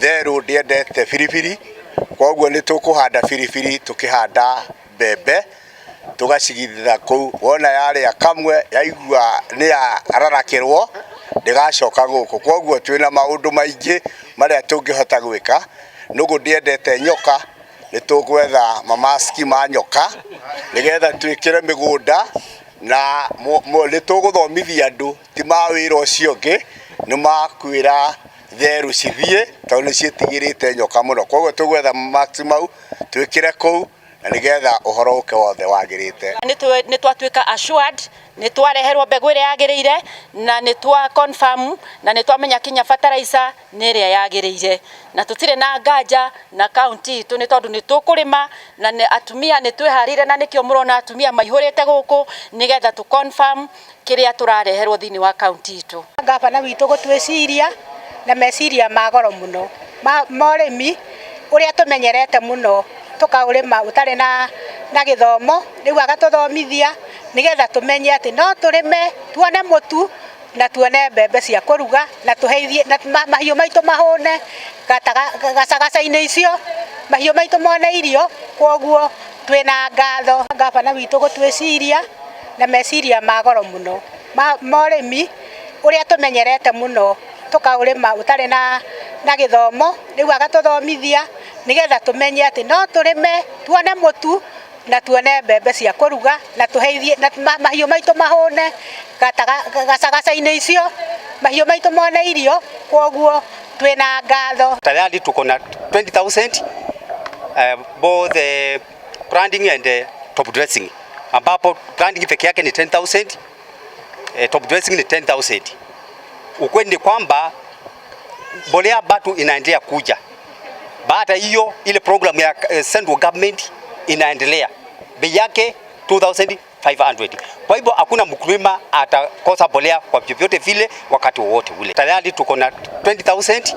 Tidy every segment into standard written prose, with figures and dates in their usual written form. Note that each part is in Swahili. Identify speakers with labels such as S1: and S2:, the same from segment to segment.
S1: Therũ ndiendete biribiri, koguo nĩ tũkũhanda biribiri tukihanda mbembe tugacigithia kũu. Wona yarĩa kamwe yaigua nĩ ararakĩrwo ndigacoka gũkũ. Koguo twĩna maũndũ maingĩ marĩa tũngĩhota gwĩka. Nũgũ ndiendete nyoka, nĩ tũgwetha mamaski ma nyoka nĩgetha twĩkĩre mĩgũnda na nĩ tũgũthomithia andũ ti ma wĩra ũcio ũngĩ, nĩ makwĩra therũ cithiĩ tondũ nĩ ciĩtigĩrĩte nyoka mũno. Koguo tũgwetha mamaski mau twĩkĩre kũu na nĩgetha ũhoro ũke wothe wagĩrĩte.
S2: Nĩ twatuĩka assured, nĩ twareherwo mbegũ ĩrĩa yagĩrĩire na nĩ twa confirm na nĩ twamenya kinya fertilizer nĩ ĩrĩa yagĩrĩire, na tũtirĩ na nganja na county itũ nĩ tondũ nĩ tũkũrĩma na atumia nĩ twĩharĩire, na nĩkĩo mũrona atumia maihũrĩte gũkũ nĩgetha tũ confirm kĩrĩa tũrareherwo thĩinĩ wa county itũ.
S3: Gavana witũ gũtwĩciria na meciria ma goro mũno ma ũrĩmi ũrĩa tũmenyerete mũno tukaurima utarĩ na gĩthomo, rĩu agatũthomithia nĩgetha tumenye atĩ no tũrĩme tuone mũtu na tuone mbembe cia kũruga na tũheithie mahiũ maitũ mahũne gacagaca-inĩ icio, mahiũ maitũ mone irio. Koguo twĩna ngatho gavana witũ gũtwĩciria na meciria ma goro mũno ma ũrĩmi ũrĩa tũmenyerete mũno tukaurima utarĩ na gĩthomo, rĩu agatũthomithia nĩgetha tumenye atĩ no tũrĩme tuone mũtu na tuone mbembe cia kũruga na tũheithie mahiũ maitũ mahũne gacagaca-inĩ icio, mahiũ maitũ mone irio. Koguo twĩna ngatho.
S4: Tayari tuko na 20,000 both planting and top dressing, ambapo planting peke yake ni 10,000, top dressing ni 10,000. Ukweli ni kwamba mbolea bado inaendelea kuja. Baada hiyo ile program ya central government inaendelea. Bei yake 2,500. Kwa hivyo hakuna mkulima atakosa mbolea kwa vyovyote vile wakati wowote ule. Tayari tuko na 20,000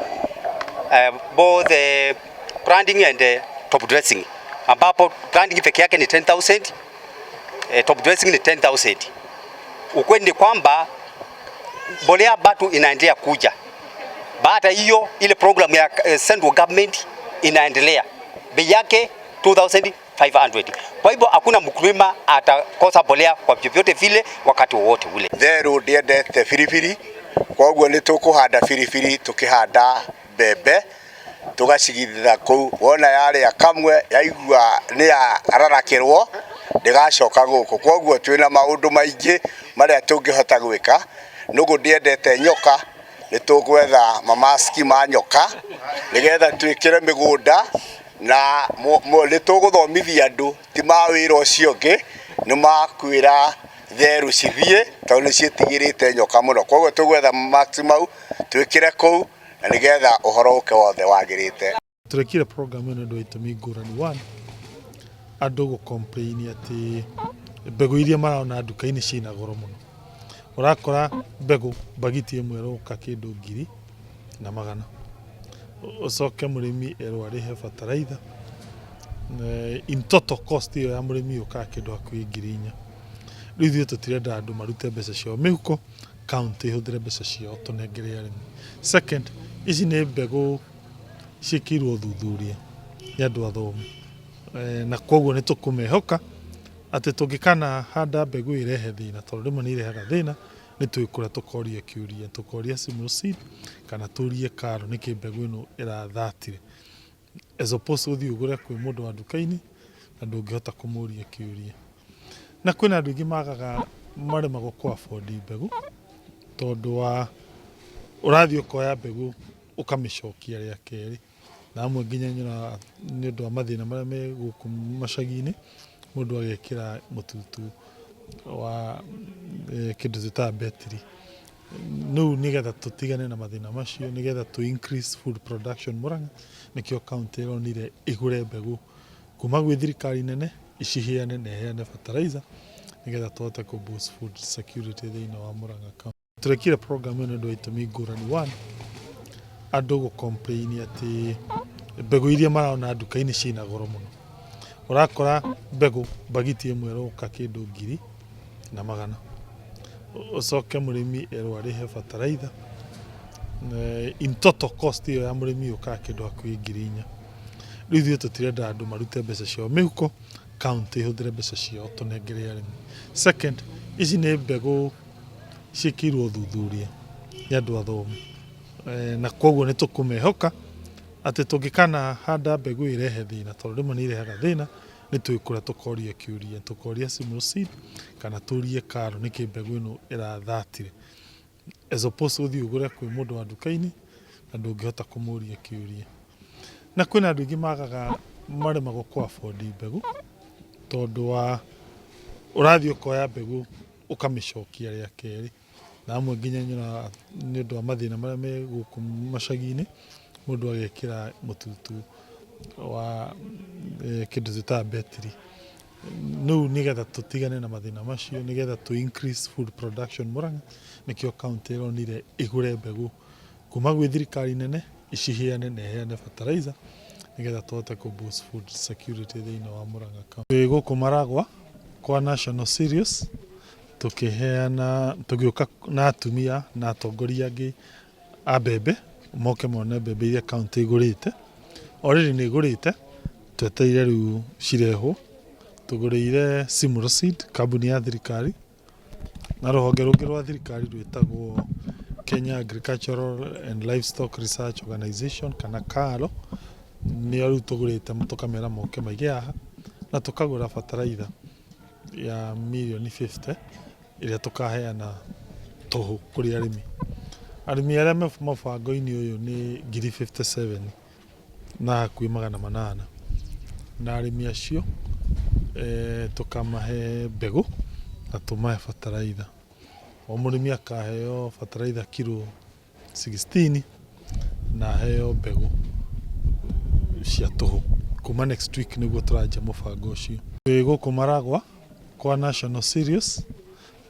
S4: both planting and top dressing, ambapo planting peke yake ni 10,000, top dressing ni 10,000. Ukweli ni kwamba mbolea bado inaendelea kuja. Baada hiyo ile program ya central government inaendelea. Bei yake 2,500. Kwa hivyo hakuna mkulima atakosa mbolea kwa vyovyote vile wakati wowote ule.
S1: Therũ ndiendete biribiri, koguo nĩ tũkũhanda biribiri tukihanda mbembe tugacigithia kũu. Wona yarĩa kamwe yaigua nĩ ararakĩrwo ndigacoka gũkũ. Koguo twĩna maũndũ maingĩ marĩa tũngĩhota gwĩka. Nũgũ ndiendete nyoka, nĩ tũgwetha mamaski ma nyoka nĩgetha twĩkĩre mĩgũnda na nĩ tũgũthomithia andũ ti ma wĩra ũcio ũngĩ, nĩ makwĩra therũ cithiĩ tondũ nĩ ciĩtigĩrĩte nyoka mũno. Koguo tũgwetha mamaski mau twĩkĩre kũu na nĩgetha ũhoro ũke wothe wagĩrĩte.
S5: Tũrekire program ĩno nĩ itũmi ngũrani. One, andũ gũcomplain atĩ mbegũ iria marona nduka-inĩ ciĩna goro mũno. Urakora mbegũ bagiti ĩmwe ĩroka kĩndũ 1,100. Ucoke mũrĩmi erwo arĩhe fertilizer, in total cost iyo ya mũrĩmi yoka kĩndũ hakuhĩ 4,000. Rĩu ithuĩ tũtirenda andũ marute mbeca ciao mĩhuko, county ĩhũthĩre mbeca ciao tũnengere arĩmi. Second, ici nĩ mbegũ ciĩkĩirwo ũthuthuria nĩ andũ athomu, na koguo nĩ tũkũmehoka atĩ tũngĩkana handa mbegũ irehe thĩna, tondũ rĩmwe nĩ irehaga thĩna, nĩ twĩkũra tũkoria kĩũria, tũkoria simul seed kana tũrie karo nĩkĩ mbegũ ĩno ĩrathatire, as opposed ũthiĩ ũgũre kwĩ mũndũ wa nduka-inĩ na ndũngĩhota kũmũria kĩũria. Na kwĩna andũ aingĩ magaga maremagwo kũ afford mbegũ tondũ wa ũrathiĩ ũkoya mbegũ ũkamĩcokia rĩa kerĩ, na amwe nginya nyona nĩ ũndũ wa mathĩna marĩa me gũkũ macagi-inĩ mũndũ agekĩra mũtutu wa kĩndũ twĩtaga betri. Rĩu nĩgetha tũtigane na mathĩna macio, nĩgetha tũ increase food production Murang'a, nĩkĩo county ĩronire ĩgũre mbegũ kuma gwĩ thirikari nene iciheane na iheane fertilizer nĩgetha tũhote kũ boost food security thĩinĩ wa Murang'a county. Tũrekire program ĩno nĩ itũmi ngũrani. One, andũ gũcomplain atĩ mbegũ iria marona nduka-inĩ ciĩna goro mũno. Urakora mbegũ bagiti ĩmwe ĩroka kĩndũ 1,100. Ucoke mũrĩmi erwo arĩhe fertilizer, in total cost iyo ya mũrĩmi ũkaga kĩndũ hakuhĩ 4,000. Rĩu ithuĩ tũtirenda andũ marute mbeca ciao mĩhuko, county ĩhũthĩre mbeca ciao tũnengere arĩmi. Second, ici nĩ mbegũ ciĩkĩirwo ũthuthuria nĩ andũ athomu, na koguo nĩ tũkũmehoka atĩ tũngĩkana handa mbegũ irehe thĩna, tondũ rĩmwe nĩ irehaga thĩna, nĩ twĩkũra tũkoria kĩũria, tũkoria Simlaw Seed kana tũrie Karo nĩkĩ mbegũ ĩno ĩrathatire, as opposed gũthiĩ ũgũre kwĩ mũndũ wa nduka-inĩ na ndũngĩhota kũmũria kĩũria. Na kwĩna andũ aingĩ magaga maremagwo kũ afford mbegũ tondũ wa ũrathiĩ ũkoya mbegũ ũkamĩcokia rĩa kerĩ, na amwe nginya nyona nĩ ũndũ wa mathĩna marĩa me gũkũ macagi-inĩ, mũndũ agekĩra mũtutu wa kĩndũ twĩtaga betri. Rĩu nĩgetha tũtigane na mathĩna macio, nĩgetha tũ increase food production Murang'a, nĩkĩo county ĩronire ĩgũre mbegũ kuma gwĩ thirikari nene, iciheane na iheane fertilizer, nĩgetha tũhote kũ boost food security thĩinĩ wa Murang'a County. Twĩ gũkũ Maragwa kwa National Cereals tũkĩheana, tũgĩũka na atumia na atongoria angĩ a mbembe moke mone mbembe iria county ĩgũrĩte. Already nĩ ĩgũrĩte, twetereire rĩu cirehwo. Tũgũrĩire Simlaw Seed, kambuni ya thirikari, na rũhonge rũngĩ rwa thirikari rwĩtagwo Kenya Agricultural and Livestock Research Organization kana KALO, nĩo rĩu tũgũrĩte tũkamera moke maige haha, na tũkagũra bataraitha ya mirioni 50 ĩrĩa tũkaheana tũhũ kũrĩ arĩmi. Arĩmi arĩa me mũbango-inĩ ũyũ nĩ 57,000 na hakuhĩ 800, na arĩmi acio tũkamahe mbegũ na tũmahe bataraitha. O mũrĩmi akaheo bataraitha kilo 16 na aheo mbegũ cia tũhũ. Kuma next week nĩguo tũranjia mũbango ũcio. Twĩ gũkũ Maragwa kwa National Cereals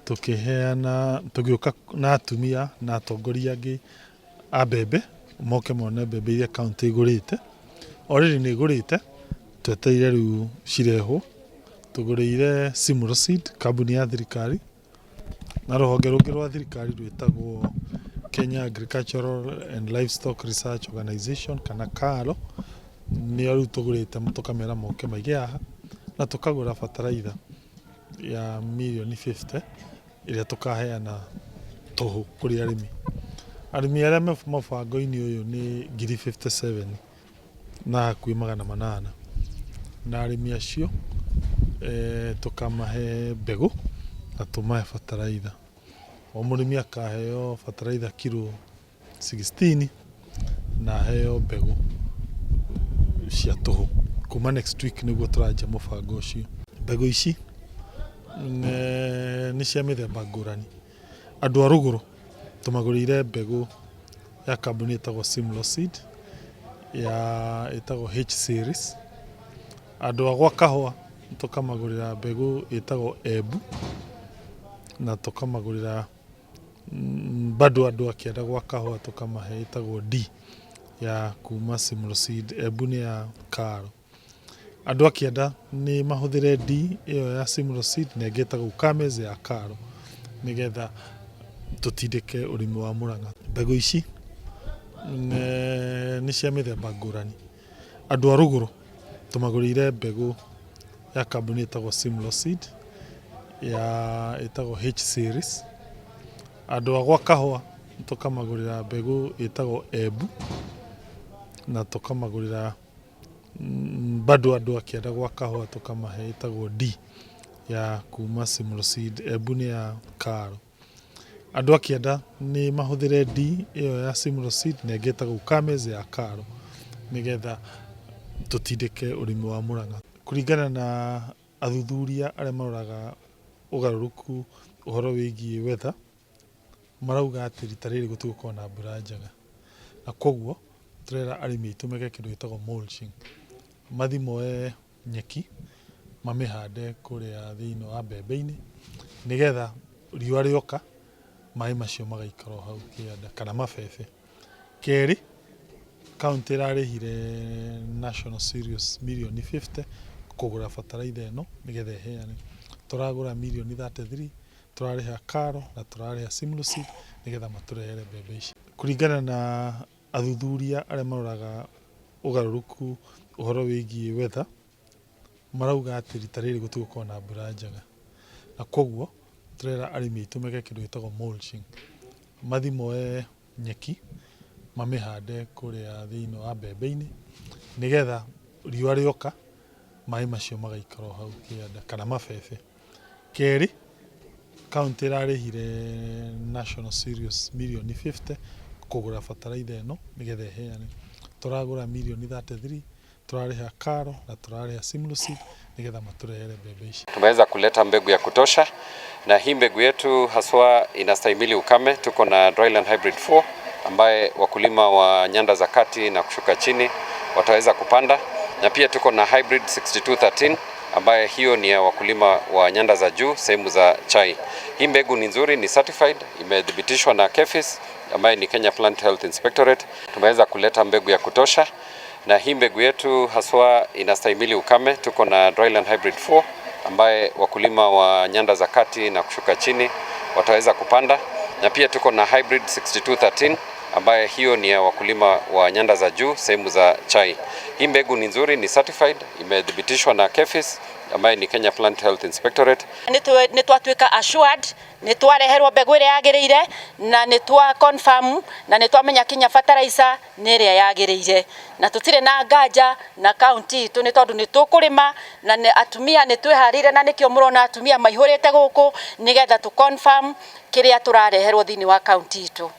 S5: tũkĩheana, tũgĩũka na atumia na atongoria angĩ a mbembe moke mone mbembe iria county ĩgũrĩte. Already nĩ ĩgũrĩte, twetereire rĩu cirehwo. Tũgũrĩire Simlaw Seed, kambuni ya thirikari, na rũhonge rũngĩ rwa thirikari rwĩtagwo Kenya Agricultural and Livestock Research Organization kana KALO, nĩo rĩu tũgũrĩte tũkamera moke maige haha, na tũkagũra bataraitha ya mirioni 50 ĩrĩa tũkaheana tũhũ kũrĩ arĩmi. Arĩmi arĩa me mũbango-inĩ ũyũ nĩ 57,000 na hakuhĩ 800, na arĩmi acio tũkamahe mbegũ na tũmahe bataraitha. O mũrĩmi akaheo bataraitha kilo 16 na aheo mbegũ cia tũhũ. Kuma next week nĩguo tũranjia mũbango ũcio. Mbegũ ici nĩ cia mĩthemba ngũrani. Andũ a rũgũrũ tũmagũrĩire mbegũ ya kambuni ĩtagwo Simlaw Seed, ya ĩtagwo H series. Andũ a gwa kahũa tũkamagũrĩra mbegũ ĩtagwo Embu, na tũkamagũrĩra bado andũ akĩenda gwa kahũa tũkamahe ĩtagwo D ya kuma Simlaw Seed. Embu nĩ ya KALO. Andũ akĩenda nĩ mahũthĩre D ĩyo ya Simlaw Seed na ĩngĩ ĩtagwo Kameze ya KALO, nĩgetha tũtindĩke ũrĩmi wa Murang'a. Mbegũ ici nĩ cia mĩthemba ngũrani. Andũ a rũgũrũ tũmagũrĩire mbegũ ya kambuni ĩtagwo Simlaw Seed, ya ĩtagwo H series. Andũ a gwa kahũa tũkamagũrĩra mbegũ ĩtagwo Embu, na tũkamagũrĩra bado andũ akĩenda gwa kahũa tũkamahe ĩtagwo D ya kuma Simlaw Seed. Embu nĩ ya KALO. Andũ akĩenda nĩ mahũthĩre D ĩyo ya Simlaw Seed na ĩngĩ ĩtagwo Kameze ya KALO, nĩgetha tũtindĩke ũrĩmi wa Murang'a. Kũringana na athuthuria arĩa maroraga ũgarũrũku ũhoro wĩgiĩ weather, marauga atĩ rita rĩrĩ gũtigũkorwo na mbura njega, na koguo tũrera arĩmi aitũ meke kĩndũ gĩtagwo mulching. Mathi moe nyeki mamĩhande kũrĩa thĩinĩ wa mbembe-inĩ, nĩgetha riũa rĩoka maĩ macio magaikara o hau kĩanda kana mabebe. Kerĩ, county ĩrarĩhire National Cereals mirioni 50 kũgũra bataraitha ĩno nĩgetha ĩheane. Tũragũra mirioni 33, tũrarĩha KALO na tũrarĩha Simlaw Seed nĩgetha matũrehere mbembe ici. kuringana na athuthuria arĩa maroraga ũgarũrũku ũhoro wĩgiĩ weather marauga atĩ rita rĩrĩ gũtigũkorwo na mbura njega, na koguo turera arĩmi aitũ meke kĩndũ gĩtagwo mulching, mathi moe nyeki mamĩhande kũrĩa thĩinĩ wa mbembe-inĩ nĩgetha riũa rĩoka maĩ macio magaikara hau kĩanda kana mabebe. Kerĩ, kaunti ĩrarĩhire National Cereals mirioni 50 kũgũra bataraitha ĩno nĩgetha ĩheane. Tũragũra mirioni 33, turarĩha karo na turarĩha Simlaw Seed nĩgetha matũrehere mbembe ici.
S6: Tumeweza kuleta mbegu ya kutosha na hii mbegu yetu haswa inastahimili ukame. Tuko na Dryland Hybrid 4 ambaye wakulima wa nyanda za kati na kushuka chini wataweza kupanda, na pia tuko na Hybrid 6213 ambaye hiyo ni ya wakulima wa nyanda za juu, sehemu za chai. Hii mbegu ni nzuri, ni certified, imethibitishwa na KEPHIS ambaye ni Kenya Plant Health Inspectorate. Tumeweza kuleta mbegu ya kutosha na hii mbegu yetu haswa inastahimili ukame. Tuko na Dryland Hybrid 4 ambaye wakulima wa nyanda za kati na kushuka chini wataweza kupanda, na pia tuko na Hybrid 6213 ambaye hiyo ni ya wakulima wa nyanda za juu, sehemu za chai. Hii mbegu ni nzuri, ni certified, imethibitishwa na KEPHIS ambaye ni Kenya Plant Health Inspectorate.
S2: Nitwatuika assured, nitwareherwo mbegu ĩrĩa yagĩrĩire na nitwa confirm na nitwamenya kinya fertilizer nĩ ĩrĩa yagĩrĩire, na tũtirĩ na nganja na county itũ nĩ tondũ nĩtũkũrĩma na atumia nĩtwĩharĩire, na nĩkĩo mũrona atumia maihũrĩte gũkũ nĩgetha tũ confirm kĩrĩa tũrareherwo thĩinĩ wa county itũ.